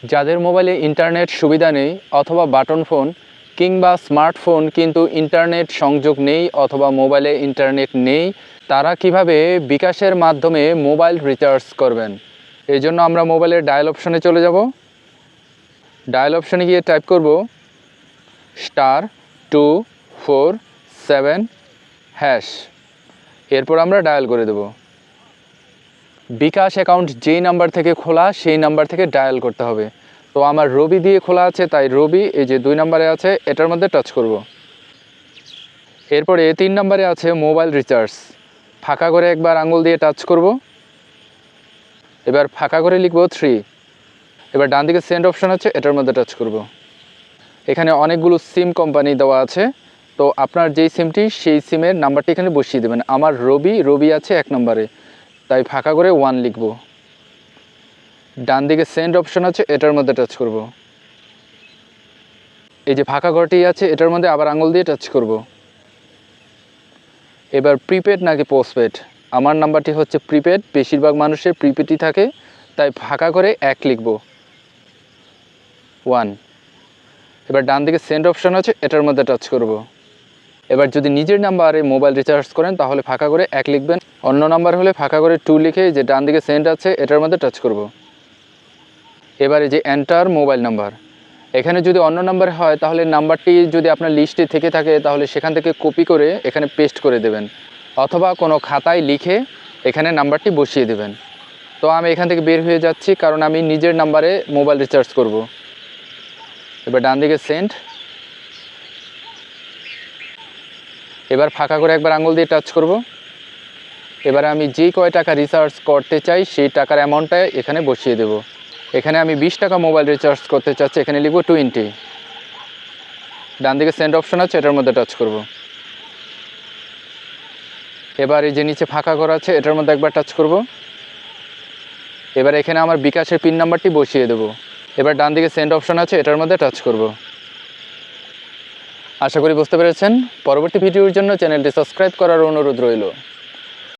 যাদের মোবাইলে ইন্টারনেট সুবিধা নেই অথবা বাটন ফোন কিংবা স্মার্টফোন কিন্তু ইন্টারনেট সংযোগ নেই অথবা মোবাইলে ইন্টারনেট নেই, তারা কিভাবে বিকাশের মাধ্যমে মোবাইল রিচার্জ করবেন। এই জন্য আমরা মোবাইলের ডায়াল অপশনে চলে যাব। ডায়াল অপশনে গিয়ে টাইপ করব *247#। এরপর আমরা ডায়াল করে দেব। বিকাশ অ্যাকাউন্ট যেই নাম্বার থেকে খোলা সেই নাম্বার থেকে ডায়াল করতে হবে। তো আমার রবি দিয়ে খোলা আছে, তাই রবি এই যে 2 নম্বরে আছে এটার মধ্যে টাচ করব। এরপরে 3 নম্বরে আছে মোবাইল রিচার্জ, ফাঁকা করে একবার আঙুল দিয়ে টাচ করব। এবার ফাঁকা করে লিখব 3। এবার ডান দিকে সেন্ড অপশন আছে এটার মধ্যে টাচ করব। এখানে অনেকগুলো সিম কোম্পানি দেওয়া আছে, তো আপনার যেই সিমটি সেই সিমের নাম্বারটি এখানে বসিয়ে দেবেন। আমার রবি আছে 1 নম্বরে, তাই ফাঁকা করে 1 লিখব। ডান দিকে সেন্ড অপশন আছে এটার মধ্যে টাচ করব। এই যে ফাঁকা ঘরটি আছে এটার মধ্যে আবার আঙুল দিয়ে টাচ করব। এবার প্রিপেড নাকি পোস্টপেড, আমার নাম্বারটি হচ্ছে প্রিপেড, বেশিরভাগ মানুষের প্রিপেডই থাকে, তাই ফাঁকা করে 1 লিখব 1। এবার ডান দিকে সেন্ড অপশন আছে এটার মধ্যে টাচ করব। এবার যদি নিজের নাম্বারে মোবাইল রিচার্জ করেন তাহলে ফাঁকা করে 1 লিখবেন, অন্য নাম্বার হলে ফাঁকা করে 2 লিখে যে ডান দিকে সেন্ড আছে এটার মধ্যে টাচ করব। এবারে যে এন্টার মোবাইল নাম্বার, এখানে যদি অন্য নাম্বার হয় তাহলে নাম্বারটি যদি আপনার লিস্টে থেকে থাকে তাহলে সেখান থেকে কপি করে এখানে পেস্ট করে দেবেন, অথবা কোনো খাতায় লিখে এখানে নাম্বারটি বসিয়ে দেবেন। তো আমি এখান থেকে বের হয়ে যাচ্ছি কারণ আমি নিজের নাম্বারে মোবাইল রিচার্জ করব। এবার ডান দিকে সেন্ড, এবার ফাঁকা করে একবার আঙুল দিয়ে টাচ করব। এবারে আমি যে কয় টাকা রিচার্জ করতে চাই সেই টাকার অ্যামাউন্টটা এখানে বসিয়ে দেব। এখানে আমি 20 টাকা মোবাইল রিচার্জ করতে চাচ্ছি, এখানে লিখব 20। ডান দিকে সেন্ড অপশন আছে এটার মধ্যে টাচ করব। এবার এই যে নিচে ফাঁকা ঘর আছে এটার মধ্যে একবার টাচ করব। এবার এখানে আমার বিকাশের পিন নাম্বারটি বসিয়ে দেব। এবার ডান দিকে সেন্ড অপশন আছে এটার মধ্যে টাচ করব। আশা করি বুঝতে পেরেছেন। পরবর্তী ভিডিওর জন্য চ্যানেলটি সাবস্ক্রাইব করার অনুরোধ রইল।